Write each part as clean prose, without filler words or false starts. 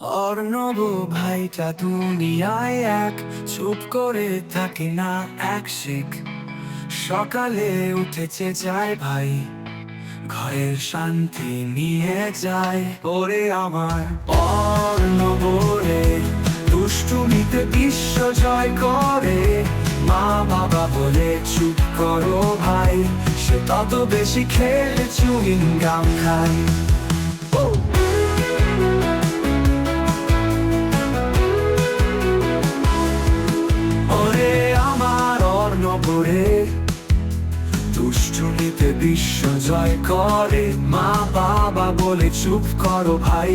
অর্ণব ভাইটা দুনিয়ায় এক, চুপ করে থাকে না এক শিখ। সকালে উঠেছে যায় ভাই, ঘরের শান্তি নিয়ে যায়। ওরে আমার অর্ণব রে, দুষ্টুমিতে বিশ্ব জয় করে। মা বাবা বলে চুপ করো ভাই, সে তত বেশি খেলে চুইং গাম খায়। দুষ্টুমিতে বিশ্ব জয় করে। মা বাবা বলে চুপ করো ভাই,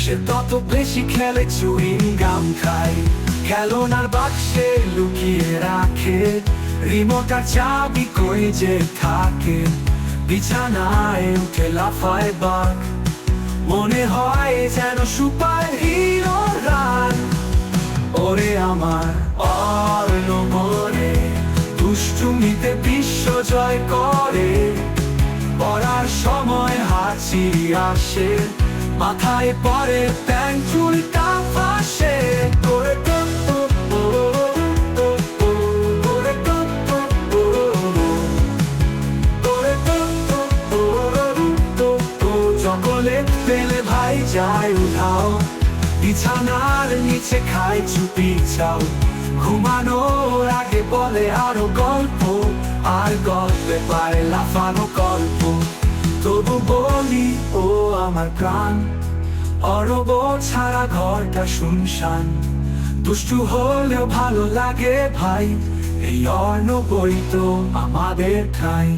সে তত বেশি খেলে চুইং গাম খায়। খেলনার বাক্সে লুকিয়ে রাখে, রিমোট আর চাবি কই যে থাকে। বিছানায় উঠে লাফায় বাঘ, মনে হয় যেন সুপার হিরো রান। ওরে আমার অর্ণব রে, দুষ্টুমিতে বিশ্ব জয় করে। পড়ার সময় হাসি আসে, মাথায় পরে প্যান চুলটা ফাঁসে। চকোলেট পেলে ভাই যায় উঠাও, বিছানার নিচে খায় চুপি চাও। ঘুমানোর আগে বলে আরো গল্প, আর গল্পে পায় লাফানো গল্প। তবু বলি ও আমার প্রাণ, অর্ণব ছাড়া ঘরটা শুনশান। দুষ্টু হলেও ভালো লাগে ভাই, এই অর্ণবই তো আমাদের ঠাঁই।